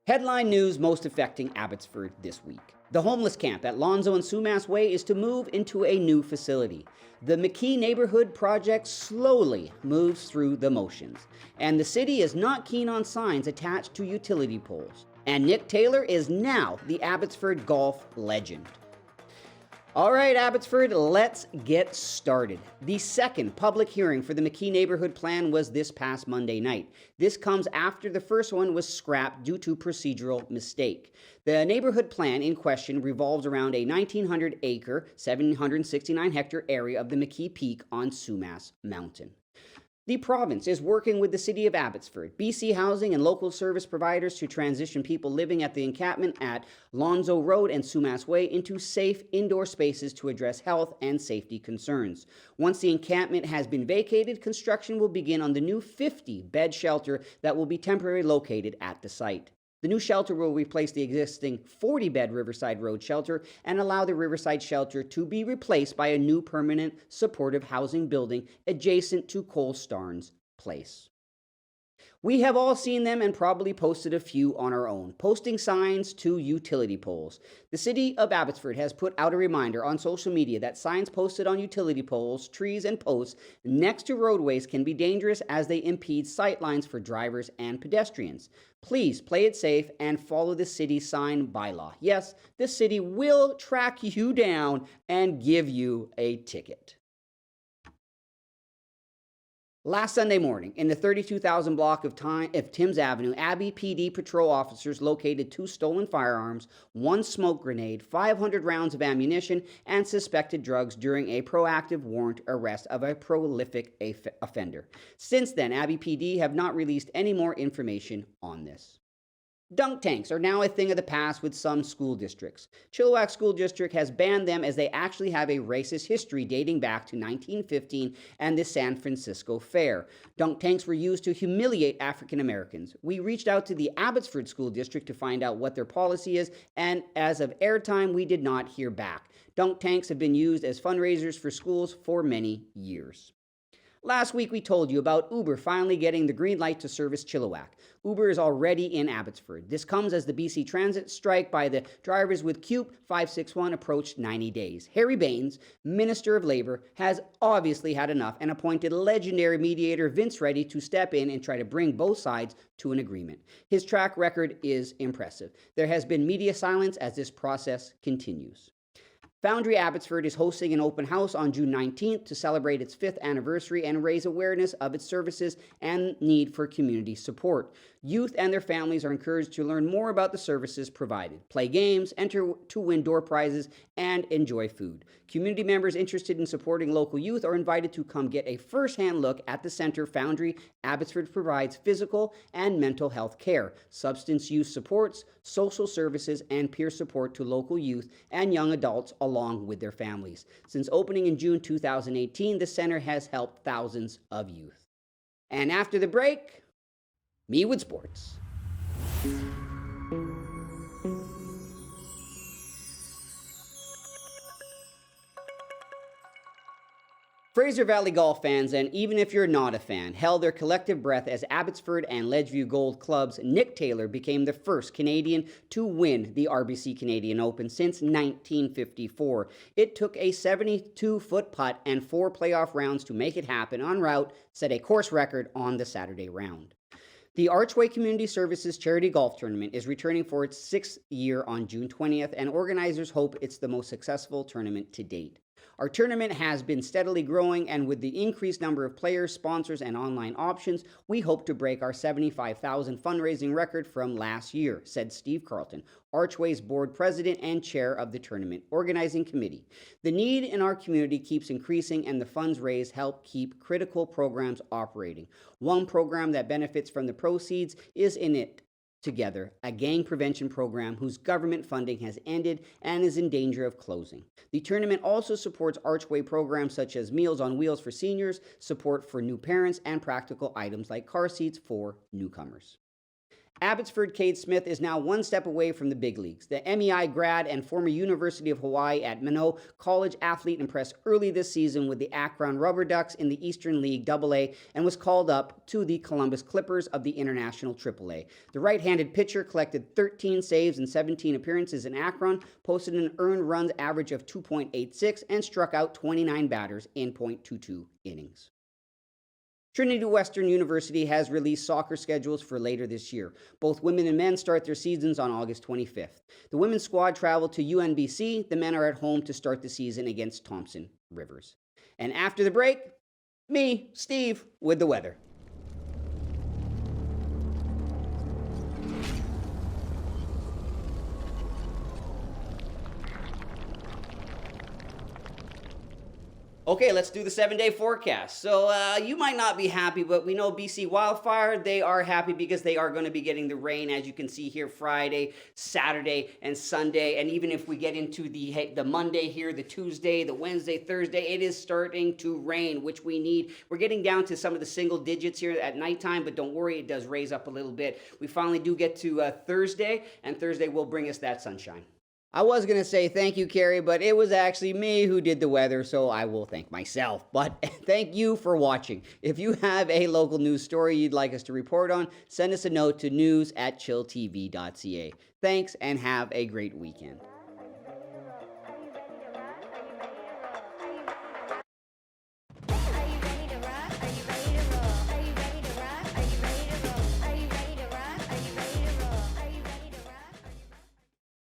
Headline news most affecting Abbotsford this week. The homeless camp at Lonzo and Sumas Way is to move into a new facility. The McKee Neighbourhood Project Slowly moves through the motions. And the city is not keen on signs attached to utility poles. And Nick Taylor is now the Abbotsford golf legend. All right, Abbotsford, let's get started. The second public hearing for the McKee Neighbourhood Plan was this past Monday night. This comes after the first one was scrapped due to procedural mistake. The neighbourhood plan in question revolves around a 1,900-acre, 769-hectare area of the McKee Peak on Sumas Mountain. The province is working with the City of Abbotsford, BC Housing, and local service providers to transition people living at the encampment at Lonzo Road and Sumas Way into safe indoor spaces to address health and safety concerns. Once the encampment has been vacated, construction will begin on the new 50-bed shelter that will be temporarily located at the site. The new shelter will replace the existing 40-bed Riverside Road shelter and allow the Riverside shelter to be replaced by a new permanent supportive housing building adjacent to Cole Starnes Place. We have all seen them and probably posted a few on our own, posting signs to utility poles. The City of Abbotsford has put out a reminder on social media that signs posted on utility poles, trees, and posts next to roadways can be dangerous as they impede sight lines for drivers and pedestrians. Please play it safe and follow the city's sign bylaw. Yes, the city will track you down and give you a ticket. Last Sunday morning, in the 32,000 block of Timms Avenue, abbyPD patrol officers located 2 stolen firearms, 1 smoke grenade, 500 rounds of ammunition, and suspected drugs during a proactive warrant arrest of a prolific offender. Since then, abbyPD have not released any more information on this. Dunk tanks are now a thing of the past with some school districts. Chilliwack School District has banned them as they actually have a racist history dating back to 1915 and the San Francisco Fair. Dunk tanks were used to humiliate African Americans. We reached out to the Abbotsford School District to find out what their policy is, and as of airtime, we did not hear back. Dunk tanks have been used as fundraisers for schools for many years. Last week, we told you about Uber finally getting the green light to service Chilliwack. Uber is already in Abbotsford. This comes as the BC Transit strike by the drivers with CUPE 561 approached 90 days. Harry Baines, Minister of Labour, has obviously had enough and appointed legendary mediator Vince Reddy to step in and try to bring both sides to an agreement. His track record is impressive. There has been media silence as this process continues. Foundry Abbotsford is hosting an open house on June 19th to celebrate its 5th anniversary and raise awareness of its services and need for community support. Youth and their families are encouraged to learn more about the services provided, play games, enter to win door prizes, and enjoy food. Community members interested in supporting local youth are invited to come get a first-hand look at the center. Foundry Abbotsford provides physical and mental health care, substance use supports, social services, and peer support to local youth and young adults along with their families. Since opening in June 2018, the center has helped thousands of youth. And after the break, me with sports. Fraser Valley golf fans, and even if you're not a fan, held their collective breath as Abbotsford and Ledgeview Gold Club's Nick Taylor became the first Canadian to win the RBC Canadian Open since 1954. It took a 72-foot putt and 4 playoff rounds to make it happen en route, set a course record on the Saturday round. The Archway Community Services Charity Golf Tournament is returning for its 6th year on June 20th, and organizers hope it's the most successful tournament to date. Our tournament has been steadily growing, and with the increased number of players, sponsors, and online options, we hope to break our $75,000 fundraising record from last year, said Steve Carlton, Archway's board president and chair of the tournament organizing committee. The need in our community keeps increasing, and the funds raised help keep critical programs operating. One program that benefits from the proceeds is In It Together, a gang prevention program whose government funding has ended and is in danger of closing. The tournament also supports Archway programs such as Meals on Wheels for seniors, support for new parents, and practical items like car seats for newcomers. Abbotsford Cade Smith is now one step away from the big leagues. The MEI grad and former University of Hawaii at Manoa College athlete impressed early this season with the Akron Rubber Ducks in the Eastern League AA and was called up to the Columbus Clippers of the International AAA. The right-handed pitcher collected 13 saves in 17 appearances in Akron, posted an earned runs average of 2.86, and struck out 29 batters in .22 innings. Trinity Western University has released soccer schedules for later this year. Both women and men start their seasons on August 25th. The women's squad traveled to UNBC. The men are at home to start the season against Thompson Rivers. And after the break, me, Steve, with the weather. Okay, let's do the 7-day forecast. So you might not be happy, but we know BC Wildfire, they are happy because they are going to be getting the rain, as you can see here, Friday, Saturday, and Sunday. And even if we get into the Monday here, the Tuesday, the Wednesday, Thursday, it is starting to rain, which we need. We're getting down to some of the single digits here at nighttime, but don't worry, it does raise up a little bit. We finally do get to Thursday, and Thursday will bring us that sunshine. I was going to say thank you, Carrie, but it was actually me who did the weather, so I will thank myself. But thank you for watching. If you have a local news story you'd like us to report on, send us a note to news@chilltv.ca. Thanks, and have a great weekend.